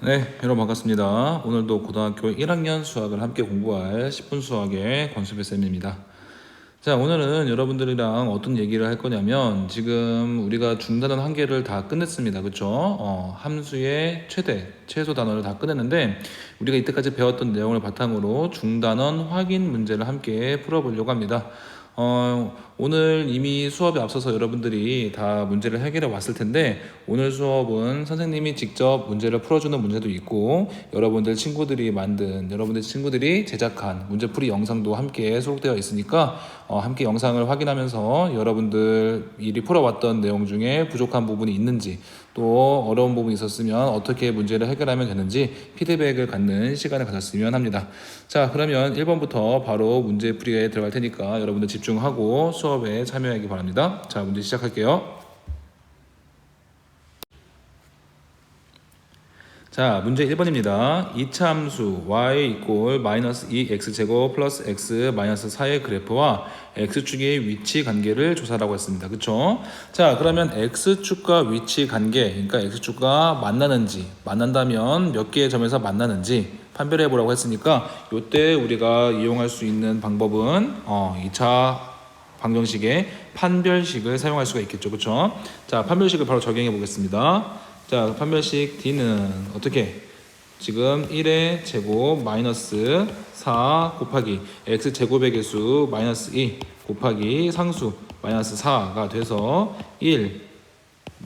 네, 여러분 반갑습니다. 오늘도 고등학교 1학년 수학을 함께 공부할 10분 수학의 권수배 쌤입니다. 자, 오늘은 여러분들이랑 어떤 얘기를 할 거냐면 지금 우리가 중단원 한 개를 다 끝냈습니다. 그쵸? 함수의 최소 단원을 다 끝냈는데 우리가 이때까지 배웠던 내용을 바탕으로 중단원 확인 문제를 함께 풀어보려고 합니다. 오늘 이미 수업에 앞서서 여러분들이 다 문제를 해결해 왔을 텐데 오늘 수업은 선생님이 직접 문제를 풀어주는 문제도 있고 여러분들 친구들이 제작한 문제풀이 영상도 함께 수록되어 있으니까 함께 영상을 확인하면서 여러분들 미리 풀어왔던 내용 중에 부족한 부분이 있는지 또 어려운 부분이 있었으면 어떻게 문제를 해결하면 되는지 피드백을 갖는 시간을 가졌으면 합니다. 자, 그러면 1번부터 바로 문제풀이에 들어갈 테니까 여러분들 집중하고 수업에 참여하기 바랍니다. 자, 문제 시작할게요. 자, 문제 1번입니다. 2차 함수 y 이꼴 마이너스 2x제곱 플러스 x 마이너스 4의 그래프와 x축의 위치 관계를 조사라고 했습니다. 그쵸? 자, 그러면 x축과 위치 관계, 그러니까 x축과 만난다면 몇 개의 점에서 만나는지 판별해 보라고 했으니까 이때 우리가 이용할 수 있는 방법은 2차 방정식의 판별식을 사용할 수가 있겠죠. 그쵸? 자, 판별식을 바로 적용해 보겠습니다. 자, 판별식 D는 어떻게? 지금 1의 제곱 마이너스 4 곱하기 x제곱의 개수 마이너스 2 곱하기 상수 마이너스 4가 돼서 1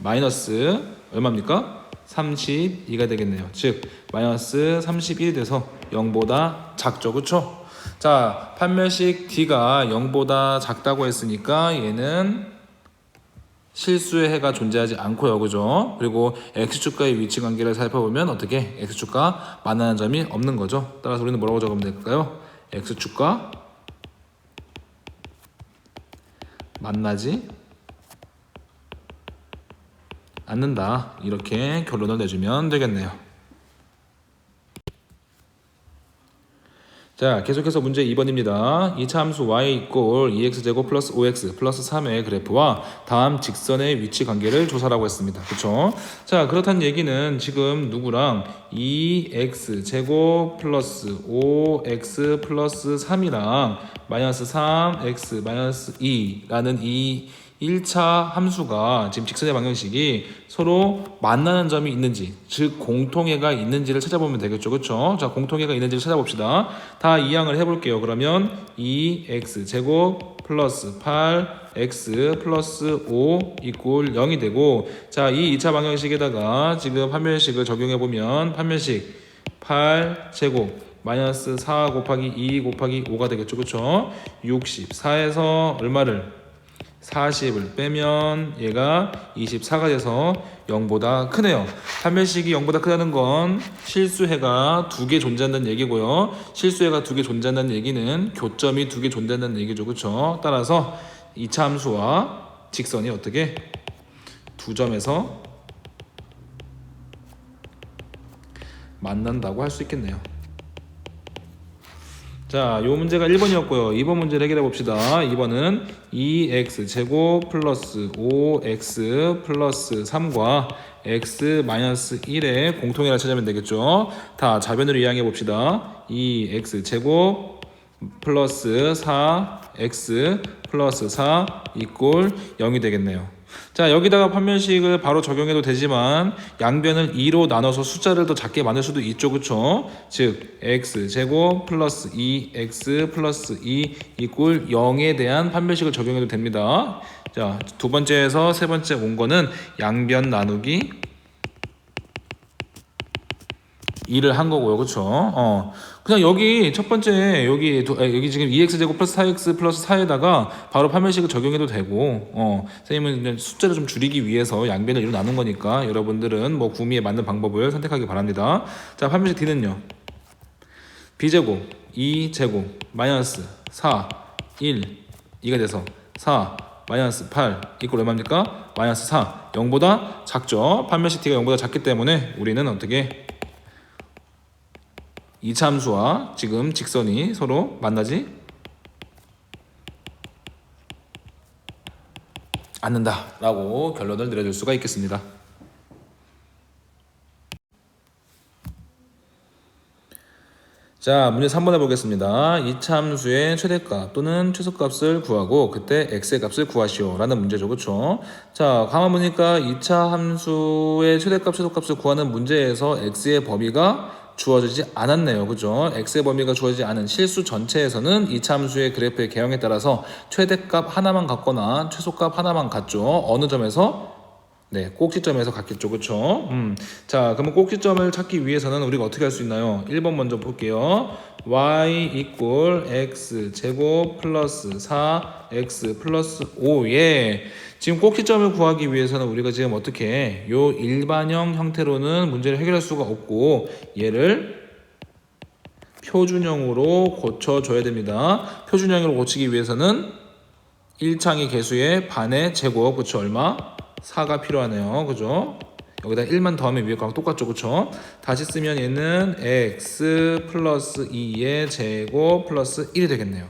마이너스 얼마입니까? 32가 되겠네요. 즉 마이너스 31이 돼서 0보다 작죠. 그쵸? 자, 판별식 D가 0보다 작다고 했으니까 얘는 실수의 해가 존재하지 않고요. 그죠? 그리고 x축과의 위치 관계를 살펴보면 어떻게? x축과 만나는 점이 없는 거죠. 따라서 우리는 뭐라고 적으면 될까요? x축과 만나지 않는다. 이렇게 결론을 내주면 되겠네요. 자, 계속해서 문제 2번입니다. 2차 함수 y 이꼴 2x제곱 플러스 5x 플러스 3의 그래프와 다음 직선의 위치 관계를 조사라고 했습니다. 그쵸? 자, 그렇다는 얘기는 지금 누구랑 2x제곱 플러스 5x 플러스 3이랑 마이너스 3x 마이너스 2라는 이 1차 함수가 지금 직선의 방정식이 서로 만나는 점이 있는지, 즉 공통해가 있는지를 찾아보면 되겠죠. 그렇죠? 자, 공통해가 있는지를 찾아봅시다. 다 이항을 해볼게요. 그러면 2x 제곱 플러스 8x 플러스 5 이꼴 0이 되고, 자, 이 2차 방정식에다가 지금 판별식을 적용해보면 판별식 8 제곱 마이너스 4 곱하기 2 곱하기 5가 되겠죠. 그렇죠? 64에서 얼마를 40을 빼면 얘가 24가 돼서 0보다 크네요. 판별식이 0보다 크다는 건 실수해가 2개 존재한다는 얘기고요. 실수해가 2개 존재한다는 얘기는 교점이 2개 존재한다는 얘기죠. 그렇죠? 따라서 2차 함수와 직선이 어떻게? 2점에서 만난다고 할 수 있겠네요. 자, 요 문제가 1번이었고요. 2번 문제를 해결해 봅시다. 2번은 2x제곱 플러스 5x 플러스 3과 x 마이너스 1의 공통해를 찾으면 되겠죠. 다 좌변으로 이항해 봅시다. 2x제곱 플러스 4x 플러스 4 이꼴 0이 되겠네요. 자, 여기다가 판별식을 바로 적용해도 되지만 양변을 2로 나눠서 숫자를 더 작게 만들 수도 있죠. 그쵸? 즉 x제곱 플러스 2x 플러스 2 이꼴 0에 대한 판별식을 적용해도 됩니다. 자, 두 번째에서 세 번째 온 거는 양변 나누기 2를 한 거고요. 그쵸? 그냥 여기 첫 번째 여기 지금 2x제곱 플러스 4x 플러스 4에다가 바로 판별식을 적용해도 되고 선생님은 숫자를 좀 줄이기 위해서 양변을 2로 나눈 거니까 여러분들은 뭐 구미에 맞는 방법을 선택하기 바랍니다. 자, 판별식 D는요. b제곱 2제곱 마이너스 4 1 2가 돼서 4 마이너스 8 이꼴 얼마입니까? 마이너스 4 0보다 작죠. 판별식 D가 0보다 작기 때문에 우리는 어떻게 2차 함수와 지금 직선이 서로 만나지 않는다라고 결론을 내려줄 수가 있겠습니다. 자, 문제 3번 해보겠습니다. 이차함수의 최대값 또는 최소값을 구하고 그때 x의 값을 구하시오 라는 문제죠. 그쵸? 자, 가만 보니까 이차함수의 최대값, 최소값을 구하는 문제에서 x의 범위가 주어지지 않았네요. 그죠? x의 범위가 주어지지 않은 실수 전체에서는 이차함수의 그래프의 개형에 따라서 최대값 하나만 갖거나 최소값 하나만 갖죠. 어느 점에서? 네, 꼭지점에서 같겠죠. 그쵸? 자, 그러면 꼭지점을 찾기 위해서는 우리가 어떻게 할 수 있나요? 1번 먼저 볼게요. y 이꼴 x 제곱 플러스 4x 플러스 5에 지금 꼭지점을 구하기 위해서는 우리가 지금 어떻게 해? 요 일반형 형태로는 문제를 해결할 수가 없고 얘를 표준형으로 고쳐줘야 됩니다. 표준형으로 고치기 위해서는 1창의 개수의 반의 제곱, 그쵸? 얼마? 4가 필요하네요. 그죠? 여기다 1만 더하면 위에 거랑 똑같죠. 그쵸? 다시 쓰면 얘는 x 플러스 2의 제곱 플러스 1이 되겠네요.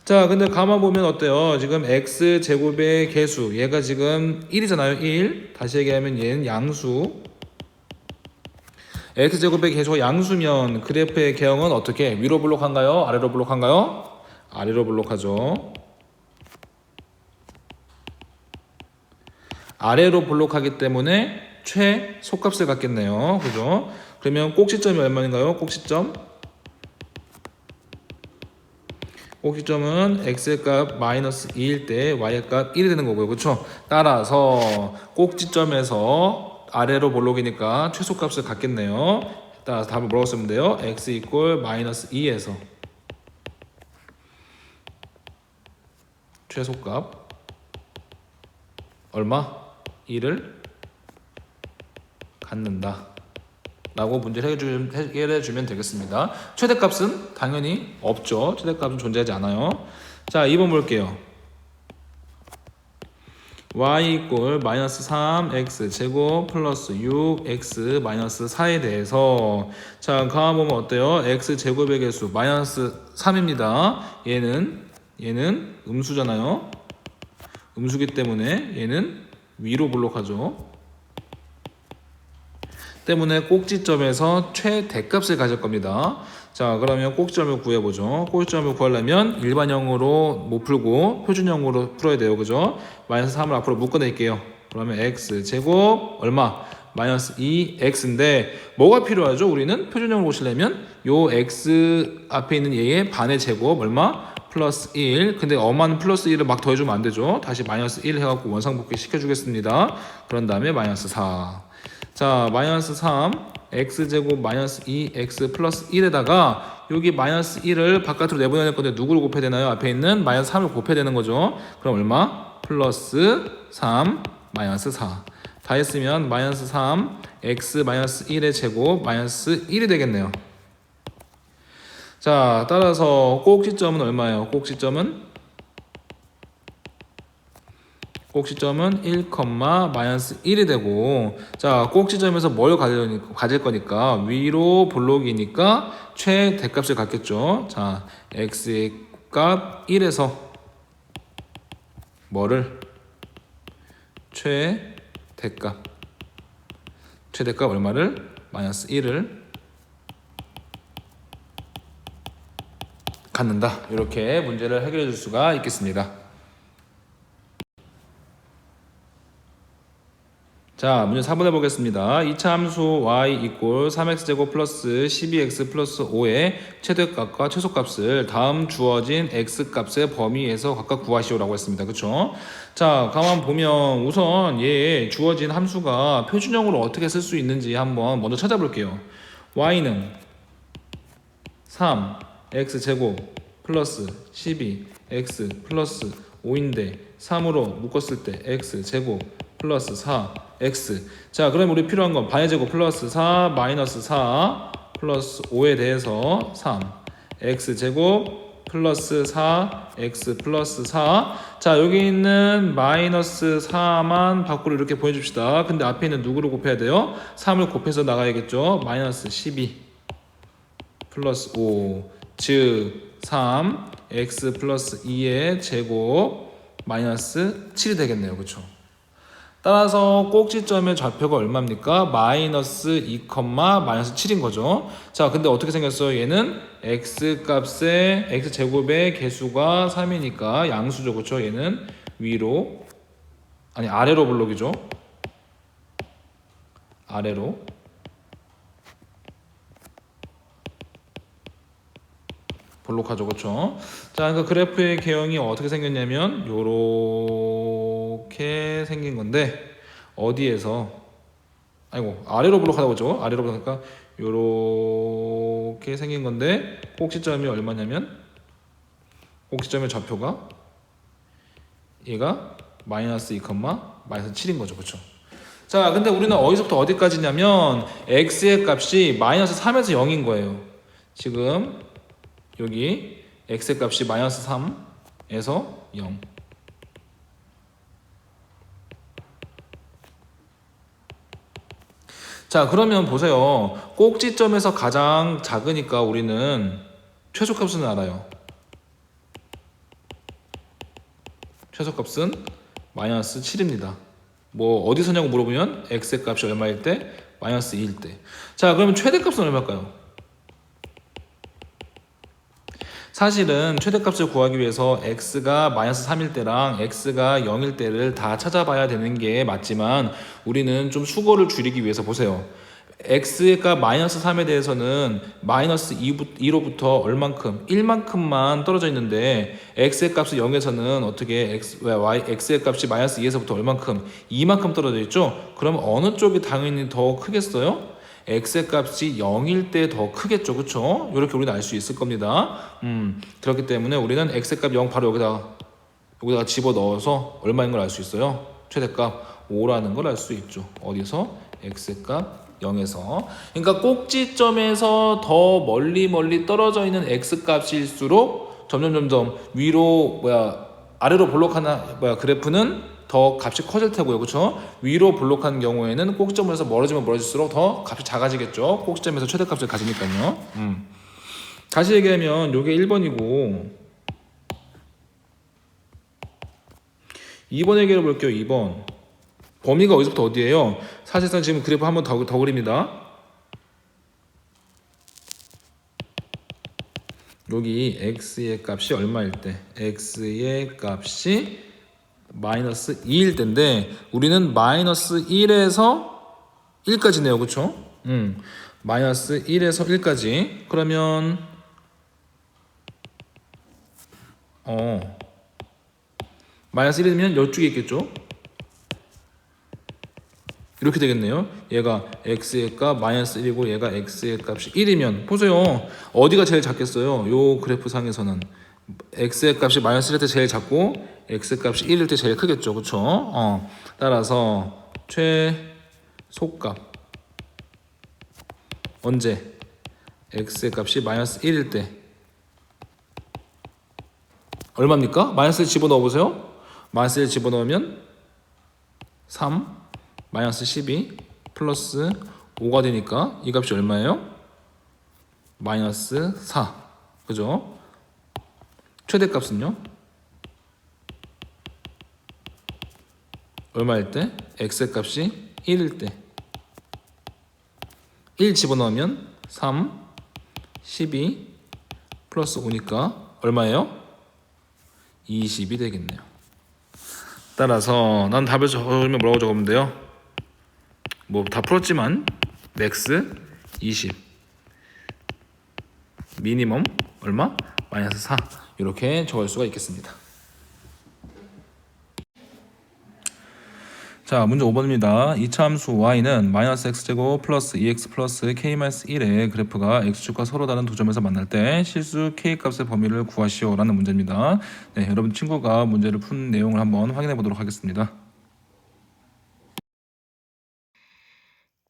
자, 근데 가만 보면 어때요? 지금 x 제곱의 개수, 얘가 지금 1이잖아요. 1. 다시 얘기하면 얘는 양수. x 제곱의 개수가 양수면 그래프의 개형은 어떻게? 위로 블록한가요? 아래로 블록한가요? 아래로 블록하죠. 아래로 블록하기 때문에 최소값을 갖겠네요. 그죠? 그러면 꼭지점이 얼마인가요? 꼭지점? 꼭지점은 x의 값 마이너스 2일 때 y의 값 1이 되는 거고요. 그렇죠? 따라서 꼭지점에서 아래로 블록이니까 최소값을 갖겠네요. 따라서 답을 뭐라고 쓰면 돼요? x 이꼴 마이너스 2에서 최소값 얼마? 1을 갖는다 라고 문제를 해결해주면 되겠습니다. 최대값은 당연히 없죠. 최대값은 존재하지 않아요. 자, 2번 볼게요. y 이꼴 마이너스 3x 제곱 플러스 6x 마이너스 4에 대해서 자, 가만 보면 어때요? x 제곱의 개수 마이너스 3입니다. 얘는 음수잖아요. 음수기 때문에 얘는 위로 블록하죠. 때문에 꼭지점에서 최대값을 가질 겁니다. 자, 그러면 꼭지점을 구해보죠. 꼭지점을 구하려면 일반형으로 못 풀고 표준형으로 풀어야 돼요. 그죠? 마이너스 3을 앞으로 묶어낼게요. 그러면 x 제곱 얼마? 마이너스 2x인데 뭐가 필요하죠? 우리는 표준형으로 보시려면 요 x 앞에 있는 얘의 반의 제곱 얼마? 플러스 1. 근데 엄한 플러스 1을 막 더해주면 안 되죠. 다시 마이너스 1 해갖고 원상복귀 시켜주겠습니다. 그런 다음에 마이너스 4. 자, 마이너스 3 x제곱 마이너스 2x 플러스 1에다가 여기 마이너스 1을 바깥으로 내보내야 될 건데 누구를 곱해야 되나요? 앞에 있는 마이너스 3을 곱해야 되는 거죠. 그럼 얼마? 플러스 3 마이너스 4. 다 했으면 마이너스 3 x 마이너스 1의 제곱 마이너스 1이 되겠네요. 자, 따라서 꼭지점은 얼마예요? 꼭지점은 1, 마이너스 1이 되고 자, 꼭지점에서 뭘 가질 거니까 위로 블록이니까 최대값을 갖겠죠. 자, x의 값 1에서 뭐를? 최대값 얼마를? 마이너스 1을 갖는다. 이렇게 문제를 해결해 줄 수가 있겠습니다. 자, 문제 4번 해보겠습니다. 2차 함수 y 이꼴 3x제곱 플러스 12x 플러스 5의 최대값과 최소값을 다음 주어진 x값의 범위에서 각각 구하시오라고 했습니다. 그쵸? 자, 가만 보면 우선 얘 주어진 함수가 표준형으로 어떻게 쓸 수 있는지 한번 먼저 찾아볼게요. y는 3x제곱 플러스 12x 플러스 5인데 3으로 묶었을 때 x제곱 플러스 4x. 자, 그럼 우리 필요한 건 반의 제곱 플러스 4 마이너스 4 플러스 5에 대해서 3 x제곱 플러스 4x 플러스 4. 자, 여기 있는 마이너스 4만 밖으로 이렇게 보내줍시다. 근데 앞에 있는 누구를 곱해야 돼요? 3을 곱해서 나가야겠죠. 마이너스 12 플러스 5 즉 3 x 플러스 2의 제곱 마이너스 7이 되겠네요. 그쵸? 따라서 꼭지점의 좌표가 얼마입니까? 마이너스 2, 마이너스 7인 거죠. 자, 근데 어떻게 생겼어요? 얘는 x 값의 x 제곱의 개수가 3이니까 양수죠. 그렇죠? 얘는 위로 아니 아래로 블록이죠. 아래로 볼록하죠, 그렇죠? 자, 그러니까 그래프의 개형이 어떻게 생겼냐면 요렇게 생긴 건데 어디에서 아이고 아래로 볼록하다고 했죠? 아래로 볼록하니까 요렇게 생긴 건데 꼭지점이 얼마냐면 꼭지점의 좌표가 얘가 마이너스 2, 마이너스 7인 거죠, 그렇죠? 자, 근데 우리는 어디서부터 어디까지냐면 x의 값이 마이너스 3에서 0인 거예요. 지금 여기 x의 값이 마이너스 3에서 0. 자, 그러면 보세요. 꼭지점에서 가장 작으니까 우리는 최소값은 알아요. 최소값은 마이너스 7입니다. 뭐 어디서냐고 물어보면 x의 값이 얼마일 때? 마이너스 2일 때. 자, 그러면 최대값은 얼마일까요? 사실은 최대값을 구하기 위해서 x가 마이너스 3일 때랑 x가 0일 때를 다 찾아봐야 되는 게 맞지만 우리는 좀 수고를 줄이기 위해서 보세요. x가 마이너스 3에 대해서는 마이너스 2로부터 얼만큼? 1만큼만 떨어져 있는데 x의 값이 0에서는 어떻게 x의 값이 마이너스 2에서부터 얼만큼? 2만큼 떨어져 있죠? 그럼 어느 쪽이 당연히 더 크겠어요? x의 값이 0일 때 더 크겠죠, 그쵸? 이렇게 우리는 알 수 있을 겁니다. 그렇기 때문에 우리는 x의 값 0 바로 여기다가 집어 넣어서 얼마인 걸 알 수 있어요? 최대값 5라는 걸 알 수 있죠. 어디서? x의 값 0에서. 그러니까 꼭지점에서 더 멀리 떨어져 있는 x 값일수록 점점 위로 아래로 볼록하나 그래프는 더 값이 커질 테고요, 그렇죠? 위로 볼록한 경우에는 꼭지점에서 멀어지면 멀어질수록 더 값이 작아지겠죠. 꼭지점에서 최대값을 가지니까요. 다시 얘기하면 요게 1번이고 2번 얘기해 볼게요. 2번 범위가 어디서부터 어디예요? 사실상 지금 그래프 한번 더 그립니다. 여기 x의 값이 얼마일 때? x의 값이 마이너스 2일 때인데 우리는 마이너스 1에서 1까지네요, 그쵸? 마이너스 1에서 1까지. 그러면 마이너스 1이면 이쪽에 있겠죠? 이렇게 되겠네요. 얘가 x의 값 마이너스 1이고 얘가 x의 값이 1이면 보세요. 어디가 제일 작겠어요? 요 그래프 상에서는 x의 값이 마이너스 1일 때 제일 작고 x의 값이 1일 때 제일 크겠죠. 그쵸? 따라서 최소값 언제? x의 값이 마이너스 1일 때 얼마입니까? 마이너스 1 집어넣어 보세요. 마이너스 1 집어넣으면 3 마이너스 12 플러스 5가 되니까 이 값이 얼마예요? 마이너스 4. 그죠? 최대값은요? 얼마일 때? x의 값이 1일 때 1 집어넣으면 3 12 플러스 5니까 얼마예요? 20이 되겠네요. 따라서 난 답을 적으면 뭐라고 적으면 돼요? 뭐 다 풀었지만 맥스 20 미니멈 얼마? 마이너스 4 이렇게 적을 수가 있겠습니다. 자, 문제 5번입니다. 이차함수 y는 마이너스 x제곱 플러스 2x 플러스 k-1의 그래프가 x축과 서로 다른 두 점에서 만날 때 실수 k값의 범위를 구하시오 라는 문제입니다. 네, 여러분 친구가 문제를 푼 내용을 한번 확인해 보도록 하겠습니다.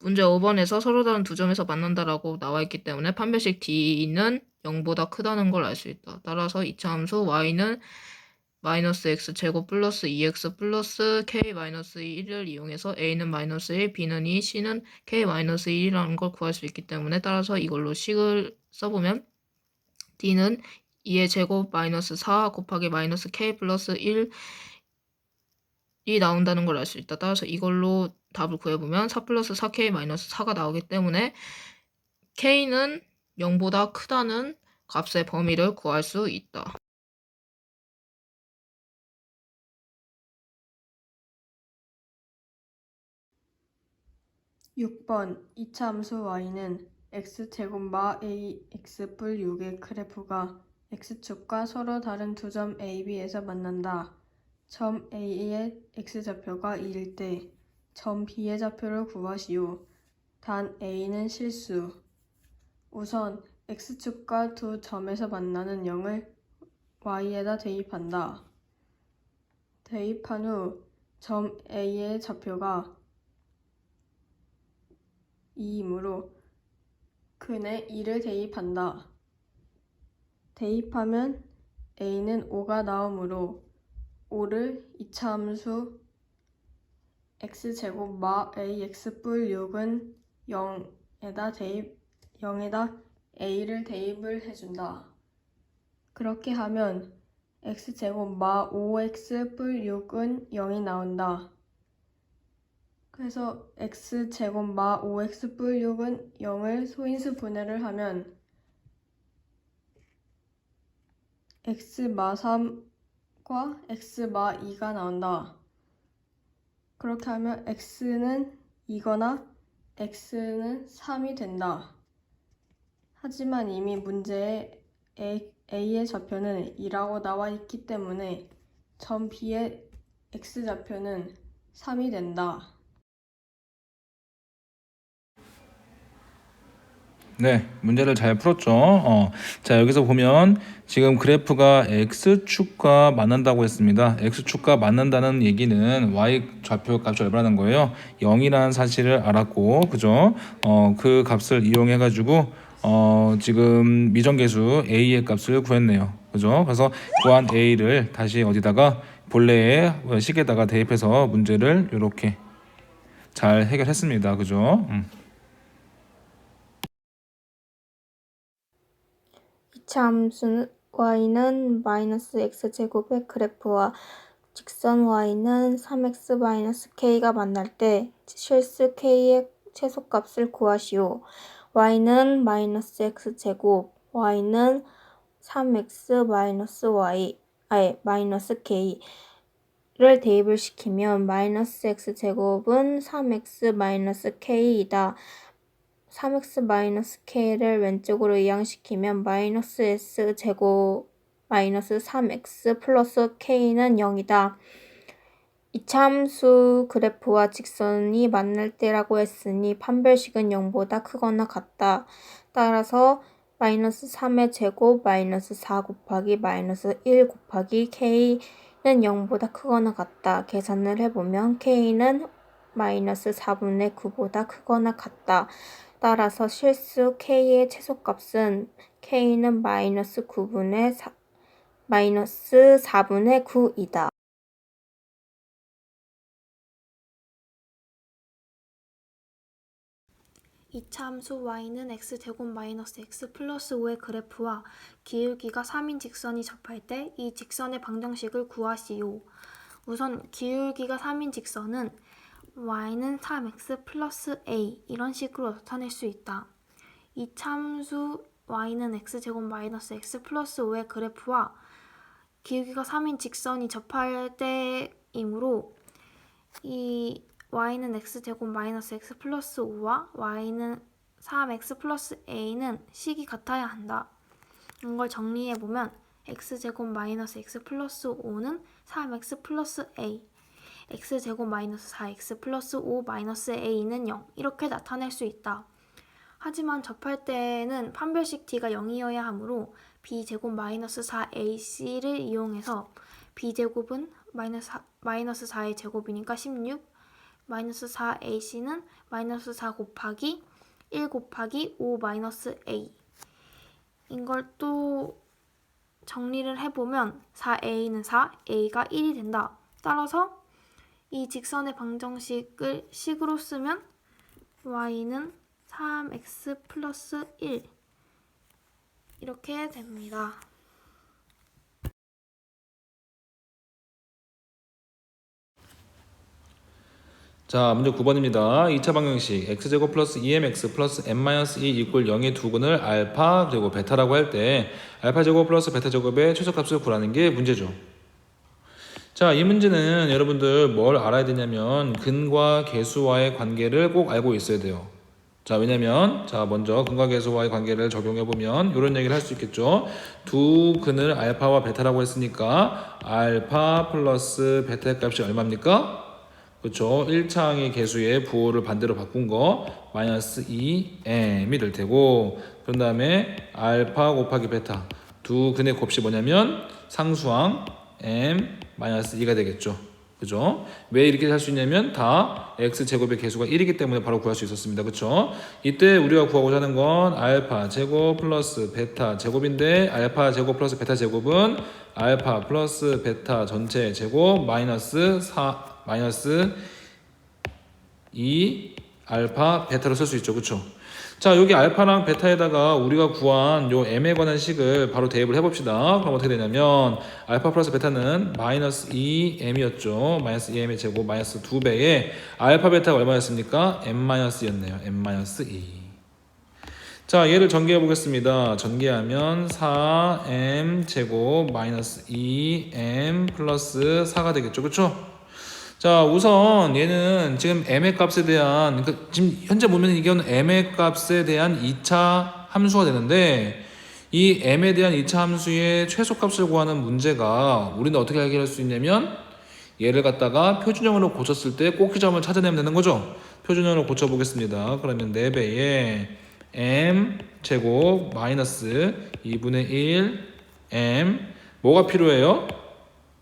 문제 5번에서 서로 다른 두 점에서 만난다라고 나와 있기 때문에 판별식 D는 0보다 크다는 걸 알 수 있다. 따라서 이차함수 y는 마이너스 x제곱 플러스 2x 플러스 k-1을 이용해서 a는 마이너스 1, b는 2, c는 k-1이라는 걸 구할 수 있기 때문에 따라서 이걸로 식을 써보면 D는 2의 제곱 마이너스 4 곱하기 마이너스 k 플러스 1 나온다는 걸 알 수 있다. 따라서 이걸로 답을 구해보면 4 플러스 4k 마이너스 4가 나오기 때문에 k는 0보다 크다는 값의 범위를 구할 수 있다. 6번 이차함수 y는 x제곱마 ax 뿔 6의 그래프가 x축과 서로 다른 두 점 a, b에서 만난다. 점 a의 x좌표가 2일 때 점 b의 좌표를 구하시오. 단 a는 실수. 우선 x축과 두 점에서 만나는 0을 y에다 대입한다. 대입한 후 점 a의 좌표가 2이므로 근에 2를 대입한다. 대입하면 a는 5가 나오므로 5를 이차함수 x제곱 마 ax 뿔 6은 0에다 a를 대입을 해준다. 그렇게 하면 x제곱 마 5x 뿔 6은 0이 나온다. 그래서 x제곱 마 5x 뿔 6은 0을 소인수 분해를 하면 x 마 3과 x 마 2가 나온다. 그렇게 하면 x는 2거나 x는 3이 된다. 하지만 이미 문제에 a의 좌표는 2라고 나와 있기 때문에 점 b의 x좌표는 3이 된다. 네, 문제를 잘 풀었죠. 자, 여기서 보면 지금 그래프가 x축과 만난다고 했습니다. x축과 만난다는 얘기는 y 좌표 값이 얼마라는 거예요? 0이라는 사실을 알았고, 그죠? 그 값을 이용해 가지고 지금 미정계수 a의 값을 구했네요. 그죠? 그래서 구한 a를 다시 어디다가 본래의 식에다가 대입해서 문제를 이렇게 잘 해결했습니다. 그죠? 이차함수 y는 마이너스 x제곱의 그래프와 직선 y는 3x 마이너스 k가 만날 때 실수 k의 최소값을 구하시오. y는 마이너스 x제곱, y는 3x 마이너스 k를 대입을 시키면 마이너스 x제곱은 3x 마이너스 k이다. 3x-k를 왼쪽으로 이항시키면 마이너스 s제곱 마이너스 3x 플러스 k는 0이다. 이차함수 그래프와 직선이 만날 때라고 했으니 판별식은 0보다 크거나 같다. 따라서 마이너스 3의 제곱 마이너스 4 곱하기 마이너스 1 곱하기 k는 0보다 크거나 같다. 계산을 해보면 k는 마이너스 4분의 9보다 크거나 같다. 따라서 실수 k의 최소값은 k는 마이너스 4분의 9이다. 이차함수 y는 x제곱 마이너스 x 플러스 5의 그래프와 기울기가 3인 직선이 접할 때 이 직선의 방정식을 구하시오. 우선 기울기가 3인 직선은 y는 3x 플러스 a 이런 식으로 나타낼 수 있다. 이차함수 y는 x제곱 마이너스 x 플러스 5의 그래프와 기울기가 3인 직선이 접할 때이므로 이 y는 x제곱 마이너스 x 플러스 5와 y는 3x 플러스 a는 식이 같아야 한다. 이걸 정리해보면 x제곱 마이너스 x 플러스 5는 3x 플러스 a, x제곱 마이너스 4x 플러스 5 마이너스 a는 0 이렇게 나타낼 수 있다. 하지만 접할 때는 판별식 t가 0이어야 하므로 b제곱 마이너스 4ac를 이용해서 b제곱은 마이너스 4의 제곱이니까 16, 마이너스 4ac는 마이너스 4 곱하기 1 곱하기 5 마이너스 a 이걸 또 정리를 해보면 4a는 4, a가 1이 된다. 따라서 이 직선의 방정식을 식으로 쓰면 y는 3x 플러스 1 이렇게 됩니다. 자, 문제 9번입니다. 2차 방정식 x제곱 플러스 2mx 플러스 n-2 이꼴 0의 두 근을 알파 그리고 베타라고 할 때 알파 제곱 플러스 베타 제곱의 최소값을 구하는 게 문제죠. 자, 이 문제는 여러분들 뭘 알아야 되냐면 근과 계수와의 관계를 꼭 알고 있어야 돼요. 자, 왜냐면 자, 먼저 근과 계수와의 관계를 적용해 보면 이런 얘기를 할 수 있겠죠. 두 근을 알파와 베타라고 했으니까 알파 플러스 베타의 값이 얼마입니까? 그렇죠. 1차항의 계수의 부호를 반대로 바꾼 거 마이너스 2m이 될 테고, 그런 다음에 알파 곱하기 베타 두 근의 곱이 뭐냐면 상수항 m 마이너스 2가 되겠죠. 그죠? 왜 이렇게 할 수 있냐면 다 x제곱의 계수가 1이기 때문에 바로 구할 수 있었습니다. 그쵸? 이때 우리가 구하고자 하는 건 알파 제곱 플러스 베타 제곱인데 알파 제곱 플러스 베타 제곱은 알파 플러스 베타 전체 제곱 마이너스 2 알파 베타로 쓸 수 있죠. 그쵸? 자, 여기 알파랑 베타에다가 우리가 구한 요 m에 관한 식을 바로 대입을 해봅시다. 그럼 어떻게 되냐면 알파 플러스 베타는 마이너스 2m이었죠. 마이너스 2m의 제곱 마이너스 2배에 알파 베타가 얼마였습니까? m-였네요. m-2. 자, 얘를 전개해 보겠습니다. 전개하면 4m 제곱 마이너스 2m 플러스 4가 되겠죠. 그쵸? 자, 우선 얘는 지금 m의 값에 대한, 그러니까 지금 현재 보면 이건 m의 값에 대한 2차 함수가 되는데, 이 m에 대한 2차 함수의 최소값을 구하는 문제가 우리는 어떻게 해결할 수 있냐면 얘를 갖다가 표준형으로 고쳤을 때 꼭 그 점을 찾아내면 되는 거죠. 표준형으로 고쳐보겠습니다. 그러면 4배에 m 제곱 마이너스 2분의 1 m 뭐가 필요해요?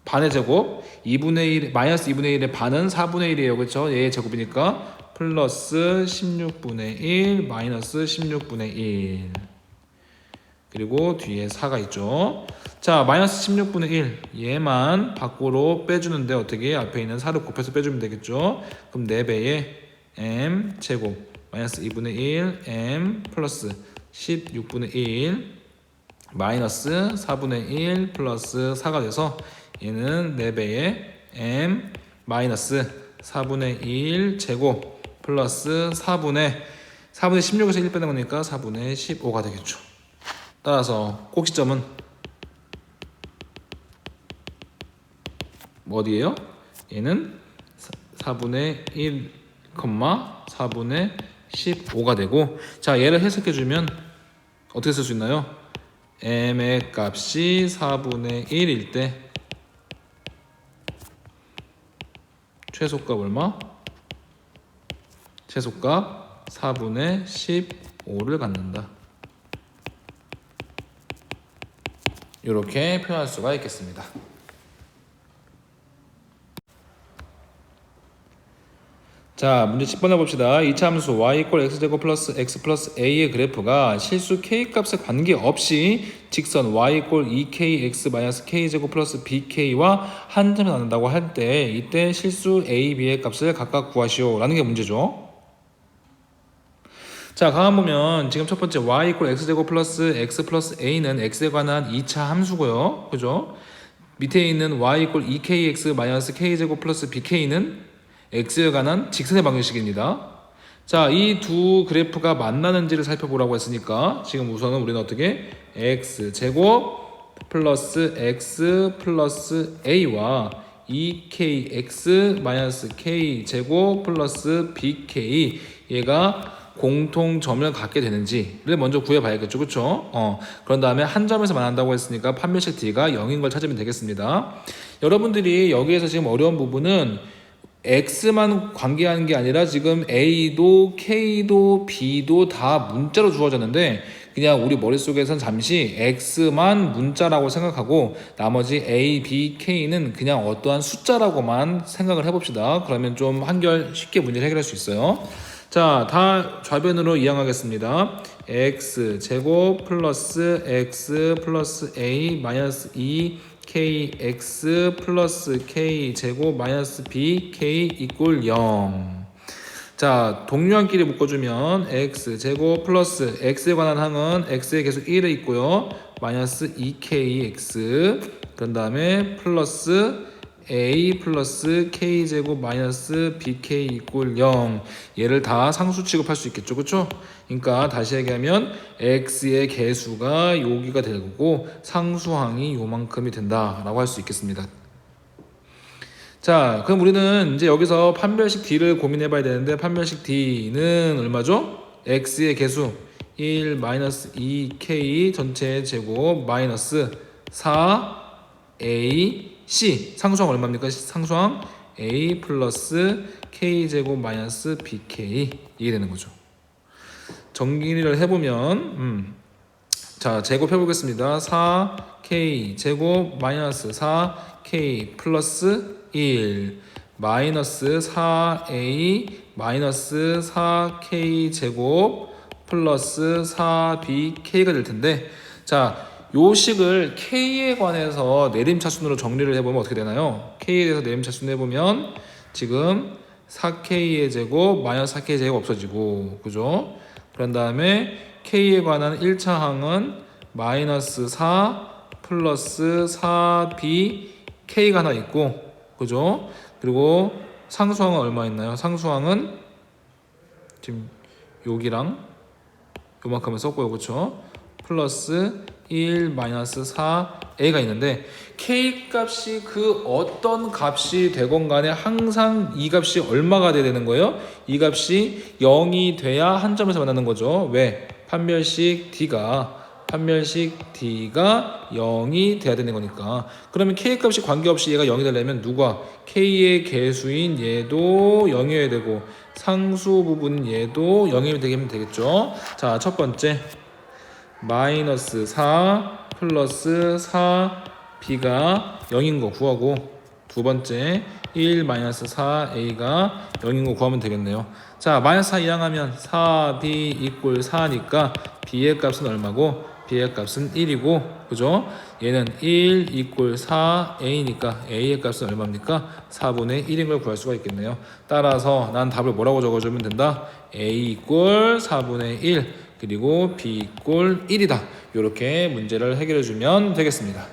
반의 제곱 2분의 1 마이너스 2분의 1의 반은 4분의 1이에요. 그렇죠? 얘의 제곱이니까 플러스 16분의 1 마이너스 16분의 1 그리고 뒤에 4가 있죠. 자, 마이너스 16분의 1 얘만 밖으로 빼주는데 어떻게 앞에 있는 4를 곱해서 빼주면 되겠죠. 그럼 4배에 m 제곱 마이너스 2분의 1 m 플러스 16분의 1 마이너스 4분의 1 플러스 4가 돼서 얘는 4배에 m 마이너스 4분의 1 제곱 플러스 4분의 16에서 1 빼는 거니까 4분의 15가 되겠죠. 따라서 꼭지점은 어디예요? 얘는 4분의 1, 4분의 15가 되고, 자, 얘를 해석해주면 어떻게 쓸 수 있나요? m의 값이 4분의 1일 때 최소값 얼마? 최소값 4분의 15를 갖는다. 이렇게 표현할 수가 있겠습니다. 자, 문제 10번 해봅시다. 2차 함수 y 이퀄 x제곱 플러스 x 플러스 a의 그래프가 실수 k값에 관계없이 직선 y 이퀄 2kx 마이너스 k제곱 플러스 bk와 한 점에 나눈다고 할 때 이때 실수 a, b의 값을 각각 구하시오 라는 게 문제죠. 자, 가만 보면 지금 첫 번째 y 이퀄 x제곱 플러스 x 플러스 a는 x에 관한 2차 함수고요. 그죠? 밑에 있는 y 이퀄 2kx 마이너스 k제곱 플러스 bk는 x에 관한 직선의 방정식입니다. 자, 이 두 그래프가 만나는지를 살펴보라고 했으니까 지금 우선은 우리는 어떻게 x제곱 플러스 x 플러스 a와 2kx 마이너스 k제곱 플러스 bk 얘가 공통점을 갖게 되는지를 먼저 구해봐야겠죠. 그쵸? 그런 다음에 한 점에서 만난다고 했으니까 판별식 d가 0인 걸 찾으면 되겠습니다. 여러분들이 여기에서 지금 어려운 부분은 x만 관계하는 게 아니라 지금 a도 k도 b도 다 문자로 주어졌는데 그냥 우리 머릿속에선 잠시 x만 문자라고 생각하고 나머지 a, b, k는 그냥 어떠한 숫자라고만 생각을 해봅시다. 그러면 좀 한결 쉽게 문제를 해결할 수 있어요. 자, 다 좌변으로 이항하겠습니다. x제곱 플러스 x 플러스 a 마이너스 2kx 플러스 k제곱 마이너스 bk 이꼴 0. 자, 동류항끼리 묶어주면 x제곱 플러스 x에 관한 항은 x의 계수 1에 있고요. 마이너스 2kx 그런 다음에 플러스 a 플러스 k제곱 마이너스 bk 이꼴 0 얘를 다 상수 취급할 수 있겠죠. 그쵸? 그러니까 다시 얘기하면 x의 개수가 여기가 될 거고 상수항이 요만큼이 된다라고 할 수 있겠습니다. 자, 그럼 우리는 이제 여기서 판별식 d를 고민해 봐야 되는데 판별식 d는 얼마죠? x의 개수 1 마이너스 2k 전체 제곱 마이너스 4a c 상수항 얼마입니까? 상수항 a 플러스 k 제곱 마이너스 bk 이게 되는 거죠. 정리를 해보면 자 제곱해 보겠습니다. 4k 제곱 마이너스 4k 플러스 1 마이너스 4a 마이너스 4k 제곱 플러스 4bk가 될 텐데 자 요 식을 k에 관해서 내림차순으로 정리를 해보면 어떻게 되나요? k에 대해서 내림차순 해보면 지금 4k의 제곱 마이너스 4k의 제곱 없어지고 그죠? 그런 다음에 k에 관한 1차 항은 마이너스 4 플러스 4bk가 하나 있고 그죠? 그리고 상수항은 얼마 있나요? 상수항은 지금 여기랑 요만큼을 썼고요. 그쵸? 플러스 1 마이너스 4a가 있는데 k 값이 그 어떤 값이 되건 간에 항상 이 값이 얼마가 돼야 되는 거예요? 이 값이 0이 돼야 한 점에서 만나는 거죠. 왜? 판별식 d가 0이 돼야 되는 거니까. 그러면 k 값이 관계없이 얘가 0이 되려면 누가? k의 개수인 얘도 0이어야 되고 상수 부분 얘도 0이 되면 되겠죠. 자, 첫 번째 마이너스 4 플러스 4b가 0인 거 구하고 두 번째 1 마이너스 4a가 0인 거 구하면 되겠네요. 자, 마이너스 4 이항하면 4b 이꼴 4니까 b의 값은 얼마고 b의 값은 1이고 그죠? 얘는 1 이꼴 4a니까 a의 값은 얼마입니까? 4분의 1인 걸 구할 수가 있겠네요. 따라서 난 답을 뭐라고 적어주면 된다? a 이꼴 4분의 1 그리고 b 이꼴 1이다. 이렇게 문제를 해결해 주면 되겠습니다.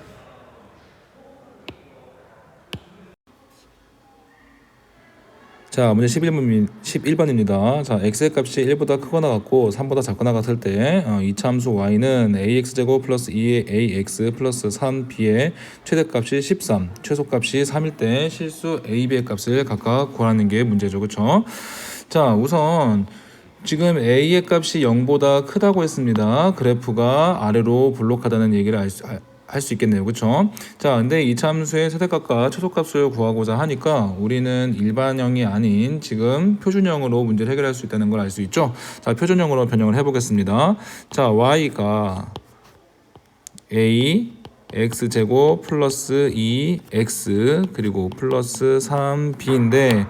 자, 문제 11번입니다. 자, x의 값이 1보다 크거나 같고 3보다 작거나 같을 때 이차 함수 y는 ax제곱 플러스 2의 ax 플러스 3b의 최대값이 13, 최소값이 3일 때 실수 a, b의 값을 각각 구하는 게 문제죠. 그렇죠? 자, 우선 지금 a의 값이 0보다 크다고 했습니다. 그래프가 아래로 볼록하다는 얘기를 할 수 있겠네요. 그쵸? 자, 근데 이 참수의 최대값과 최소값을 구하고자 하니까 우리는 일반형이 아닌 지금 표준형으로 문제를 해결할 수 있다는 걸 알 수 있죠? 자, 표준형으로 변형을 해보겠습니다. 자, y가 a x제곱 플러스 2x 그리고 플러스 3b인데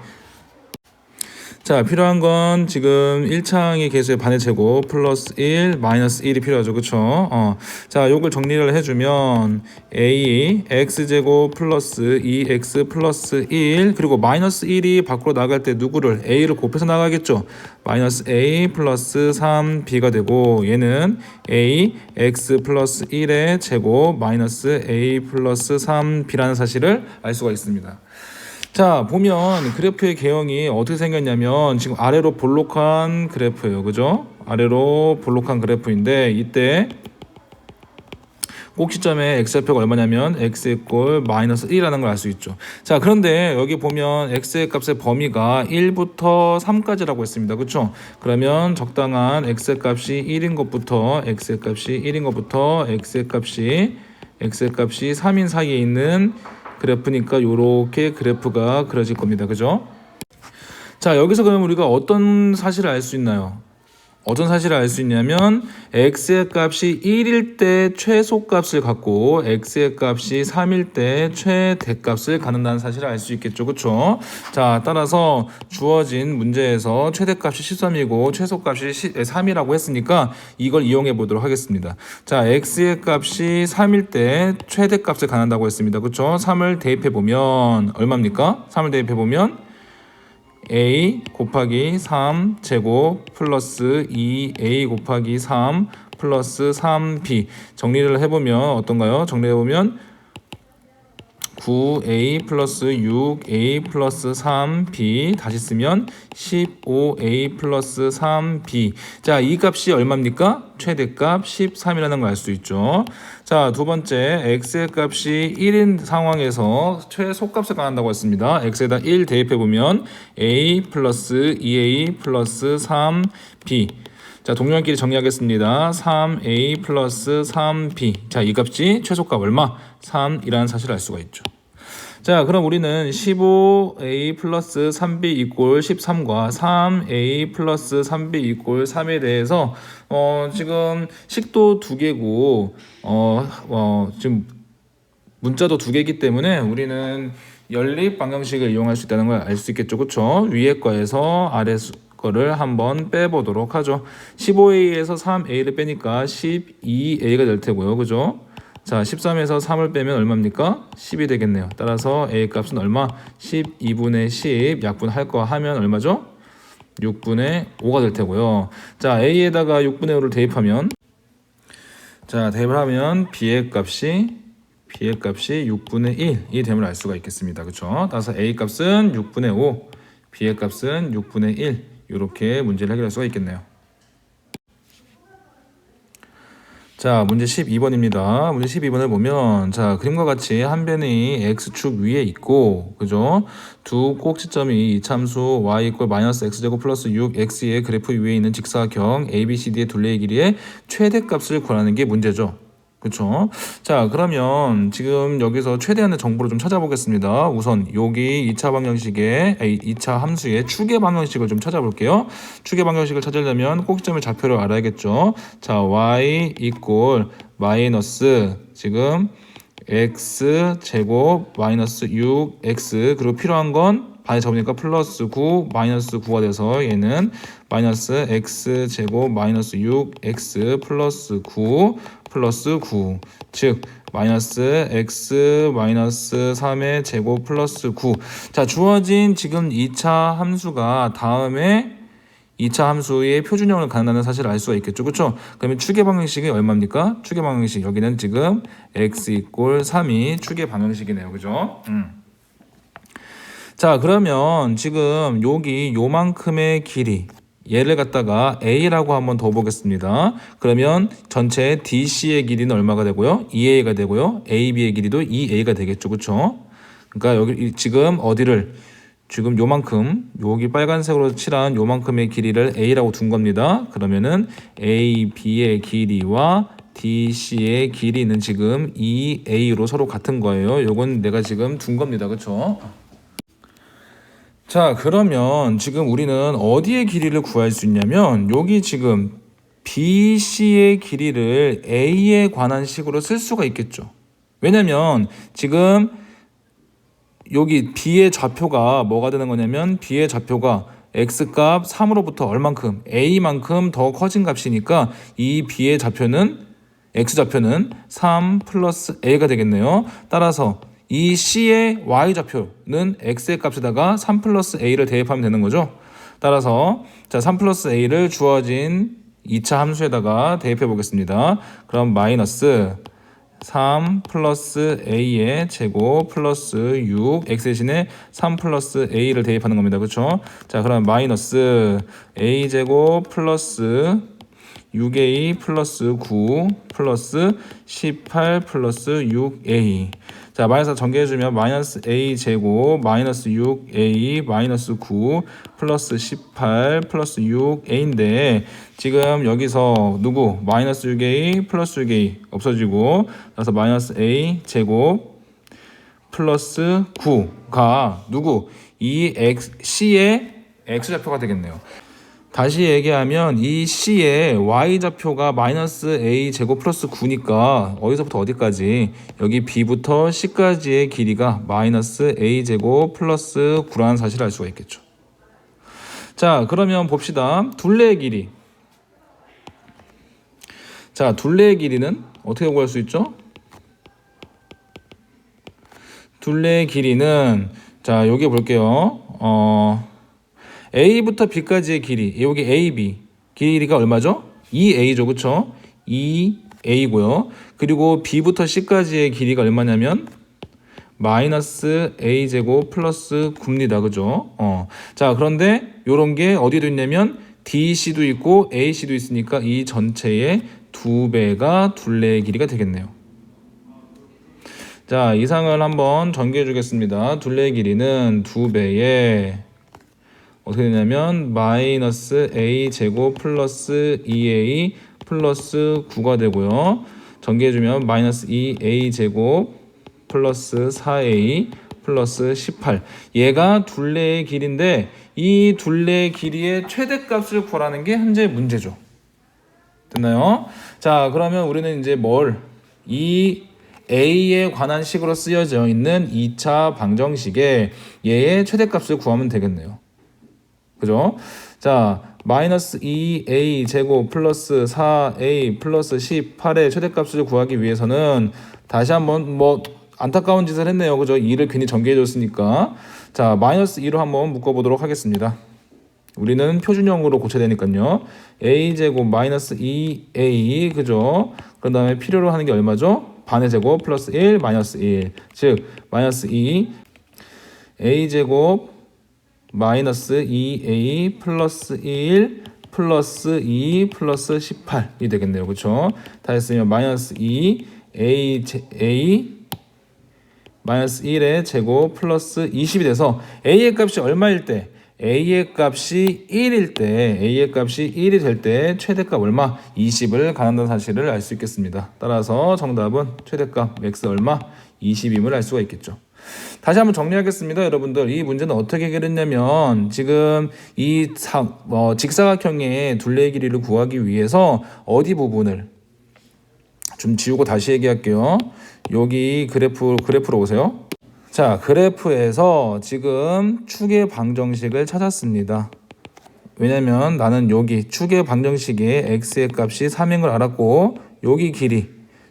자, 필요한 건 지금 1차항의 개수의 반의 제곱 플러스 1 마이너스 1이 필요하죠. 그쵸? 자, 요걸 정리를 해주면 a x제곱 플러스 2x 플러스 1 그리고 마이너스 1이 밖으로 나갈 때 누구를 a를 곱해서 나가겠죠. 마이너스 a 플러스 3b가 되고 얘는 a x 플러스 1의 제곱 마이너스 a 플러스 3b라는 사실을 알 수가 있습니다. 자, 보면 그래프의 개형이 어떻게 생겼냐면 지금 아래로 볼록한 그래프예요. 그죠? 아래로 볼록한 그래프인데 이때 꼭지점의 x좌표가 얼마냐면 x 이꼴 마이너스 1이라는 걸 알 수 있죠. 자, 그런데 여기 보면 x의 값의 범위가 1부터 3까지라고 했습니다. 그렇죠? 그러면 적당한 x의 값이 1인 것부터 x의 값이 3인 사이에 있는 그래프니까 요렇게 그래프가 그려질 겁니다. 그죠? 자, 여기서 그러면 우리가 어떤 사실을 알 수 있나요? 어떤 사실을 알 수 있냐면 x의 값이 1일 때 최소값을 갖고 x의 값이 3일 때 최대값을 갖는다는 사실을 알 수 있겠죠. 그렇죠? 자, 따라서 주어진 문제에서 최대값이 13이고 최소값이 3이라고 했으니까 이걸 이용해 보도록 하겠습니다. 자, x의 값이 3일 때 최대값을 갖는다고 했습니다. 그렇죠? 3을 대입해 보면 얼마입니까? 3을 대입해 보면 a 곱하기 3 제곱 플러스 2a 곱하기 3 플러스 3b 정리를 해보면 어떤가요? 정리해보면 9a 플러스 6a 플러스 3b 다시 쓰면 15a 플러스 3b. 자, 이 값이 얼마입니까? 최대값 13이라는 걸 알 수 있죠. 자, 두 번째 x의 값이 1인 상황에서 최소값을 구한다고 했습니다. x에다 1 대입해 보면 a 플러스 2a 플러스 3b. 자, 동료끼리 정리하겠습니다. 3a 플러스 3b. 자, 이 값이 최소값 얼마? 3이라는 사실을 알 수가 있죠. 자, 그럼 우리는 15a 플러스 3b 이꼴 13과 3a 플러스 3b 이꼴 3에 대해서 지금 식도 두 개고 지금 문자도 두 개이기 때문에 우리는 연립 방정식을 이용할 수 있다는 걸 알 수 있겠죠. 그렇죠? 위에 거에서 아래 거를 한번 빼보도록 하죠. 15a에서 3a를 빼니까 12a가 될 테고요. 그죠? 자, 13에서 3을 빼면 얼마입니까? 10이 되겠네요. 따라서 a 값은 얼마? 12분의 10 약분할 거 하면 얼마죠? 6분의 5가 될 테고요. 자, a에다가 6분의 5를 대입하면 자, 대입을 하면 b의 값이 6분의 1이 됨을 알 수가 있겠습니다. 그렇죠? 따라서 a 값은 6분의 5, b의 값은 6분의 1 이렇게 문제를 해결할 수가 있겠네요. 자, 문제 12번입니다. 문제 12번을 보면 자, 그림과 같이 한 변이 x축 위에 있고 그죠? 두 꼭지점이 이참수 y 이퀄 마이너스 x제곱 플러스 6x의 그래프 위에 있는 직사경 ABCD의 둘레의 길이의 최대값을 구하는 게 문제죠. 그렇죠? 자, 그러면 지금 여기서 최대한의 정보를 좀 찾아보겠습니다. 우선 여기 2차 방정식의 2차 함수의 추계 방정식을 좀 찾아볼게요. 추계 방정식을 찾으려면 꼭지점의 좌표를 알아야겠죠. 자, y 이꼴 마이너스 지금 x 제곱 마이너스 6x 그리고 필요한 건 반에 접으니까 플러스 9 마이너스 9가 돼서 얘는 마이너스 x 제곱 마이너스 6x 플러스 9 플러스 9 즉 마이너스 x 마이너스 3의 제곱 플러스 9. 자, 주어진 지금 2차 함수가 다음에 2차 함수의 표준형을 갖는다는 사실을 알 수가 있겠죠. 그렇죠? 그러면 추계 방정식이 얼마입니까? 추계 방정식 여기는 지금 x 이꼴 3이 추계 방정식이네요. 그죠? 자, 그러면 지금 여기 요만큼의 길이 얘를 갖다가 a라고 한번 더 보겠습니다. 그러면 전체 DC의 길이는 얼마가 되고요? 2a가 되고요. AB의 길이도 2a가 되겠죠. 그렇죠? 그러니까 여기 지금 어디를 지금 요만큼 여기 빨간색으로 칠한 요만큼의 길이를 a라고 둔 겁니다. 그러면은 AB의 길이와 DC의 길이는 지금 2a로 서로 같은 거예요. 요건 내가 지금 둔 겁니다. 그렇죠? 자, 그러면 지금 우리는 어디의 길이를 구할 수 있냐면 여기 지금 BC의 길이를 A에 관한 식으로 쓸 수가 있겠죠. 왜냐면 지금 여기 B의 좌표가 뭐가 되는 거냐면 B의 좌표가 X값 3으로부터 얼만큼 A만큼 더 커진 값이니까 이 B의 좌표는 X좌표는 3 플러스 A가 되겠네요. 따라서 이 C의 Y좌표는 X의 값에다가 3 플러스 A를 대입하면 되는 거죠. 따라서 자, 3 플러스 A를 주어진 2차 함수에다가 대입해 보겠습니다. 그럼 마이너스 3 플러스 A의 제곱 플러스 6 X 대신에 3 플러스 A를 대입하는 겁니다. 그렇죠? 자, 그럼 마이너스 A 제곱 플러스 6A 플러스 9 플러스 18 플러스 6A. 자, 마이너스 전개해주면 마이너스 A 제곱 마이너스 6A 마이너스 9 플러스 18 플러스 6A인데 지금 여기서 누구? 마이너스 6A 플러스 6A 없어지고 그래서 마이너스 A 제곱 플러스 9가 누구? 이 C의 X좌표가 되겠네요. 다시 얘기하면 이 C의 Y좌표가 마이너스 A 제곱 플러스 9니까 어디서부터 어디까지 여기 B부터 C까지의 길이가 마이너스 A 제곱 플러스 9라는 사실을 알 수가 있겠죠. 자, 그러면 봅시다. 둘레의 길이. 자, 둘레의 길이는 어떻게 구할 수 있죠? 둘레의 길이는 자, 여기 볼게요. A부터 B까지의 길이, 여기 AB 길이가 얼마죠? 2A죠, 그쵸? 2A고요. 그리고 B부터 C까지의 길이가 얼마냐면 마이너스 a제곱 플러스 9입니다. 그죠? 자, 그런데 요런 게 어디도 있냐면 DC도 있고 AC도 있으니까 이 전체의 2배가 둘레의 길이가 되겠네요. 자, 이상을 한번 전개해 주겠습니다. 둘레의 길이는 2배에 어떻게 되냐면 마이너스 a제곱 플러스 2a 플러스 9가 되고요. 전개해주면 마이너스 2a제곱 플러스 4a 플러스 18. 얘가 둘레의 길인데 이 둘레의 길이의 최대값을 구하라는 게 현재 문제죠. 됐나요? 자, 그러면 우리는 이제 이 a에 관한 식으로 쓰여져 있는 2차 방정식에 얘의 최대값을 구하면 되겠네요. 그죠? 자, 마이너스 2a 제곱 플러스 4a 플러스 18의 최대값을 구하기 위해서는 다시 한번 안타까운 짓을 했네요. 그죠? 2를 괜히 전개해 줬으니까. 자, 마이너스 2로 한번 묶어보도록 하겠습니다. 우리는 표준형으로 고쳐야 되니까요. a 제곱 마이너스 2a 그죠? 그 다음에 필요로 하는 게 얼마죠? 반의 제곱 플러스 1 마이너스 1. 즉 마이너스 2 a 제곱 마이너스 2a 플러스 1 플러스 2 플러스 18이 되겠네요. 그렇죠? 다 했으면 마이너스 2 a 마이너스 1의 제곱 플러스 20이 돼서 a의 값이 얼마일 때 a의 값이 1일 때 a의 값이 1이 될 때 최대값 얼마? 20을 가한다는 사실을 알 수 있겠습니다. 따라서 정답은 최대값 x 얼마? 20임을 알 수가 있겠죠. 다시 한번 정리하겠습니다. 여러분들 이 문제는 어떻게 해결했냐면 지금 이 직사각형의 둘레의 길이를 구하기 위해서 어디 부분을 좀 지우고 다시 얘기할게요. 여기 그래프로 오세요. 자, 그래프에서 지금 축의 방정식을 찾았습니다. 왜냐면 나는 여기 축의 방정식에 x의 값이 3인 걸 알았고 여기 길이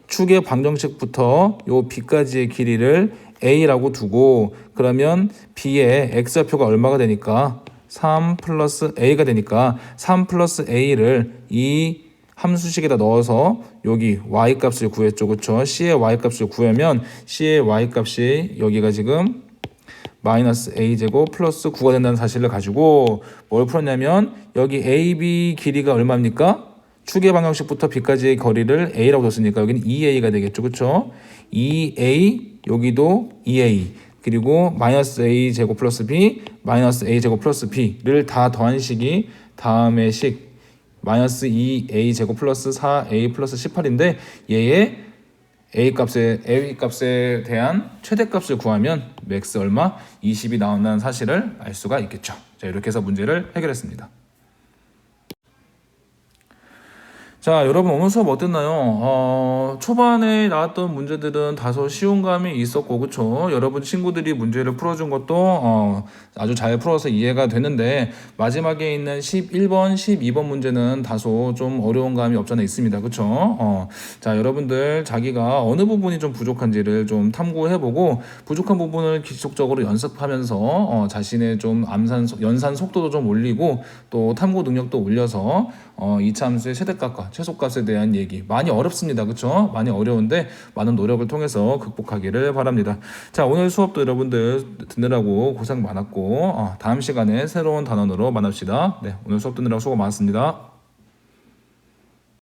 축의 방정식부터 요 b까지의 길이를 a라고 두고 그러면 b의 x좌표가 얼마가 되니까 3 플러스 a가 되니까 3 플러스 a를 이 함수식에다 넣어서 여기 y값을 구했죠. 그쵸? c의 y값을 구하면 c의 y값이 여기가 지금 마이너스 a제곱 플러스 9가 된다는 사실을 가지고 뭘 풀었냐면 여기 ab 길이가 얼마입니까? 축의 방정식부터 b까지의 거리를 a라고 뒀으니까 여기는 2a가 되겠죠. 그쵸? 2a 여기도 2a 그리고 마이너스 a 제곱 플러스 b 마이너스 a 제곱 플러스 b를 다 더한 식이 다음의 식 마이너스 2a 제곱 플러스 4a 플러스 18인데 얘의 a 값에 대한 최대값을 구하면 맥스 얼마? 20이 나온다는 사실을 알 수가 있겠죠. 자, 이렇게 해서 문제를 해결했습니다. 자, 여러분 오늘 수업 어땠나요? 초반에 나왔던 문제들은 다소 쉬운 감이 있었고 그쵸? 여러분 친구들이 문제를 풀어준 것도 아주 잘 풀어서 이해가 되는데 마지막에 있는 11번, 12번 문제는 다소 좀 어려운 감이 없잖아 있습니다. 그쵸? 자, 여러분들 자기가 어느 부분이 좀 부족한지를 좀 탐구해보고 부족한 부분을 지속적으로 연습하면서 자신의 좀 연산 속도도 좀 올리고 또 탐구 능력도 올려서 2차 함수의 최대값과 최소값에 대한 얘기 많이 어렵습니다. 그쵸? 많이 어려운데 많은 노력을 통해서 극복하기를 바랍니다. 자, 오늘 수업도 여러분들 듣느라고 고생 많았고 다음 시간에 새로운 단원으로 만납시다. 네, 오늘 수업 듣느라고 수고 많았습니다.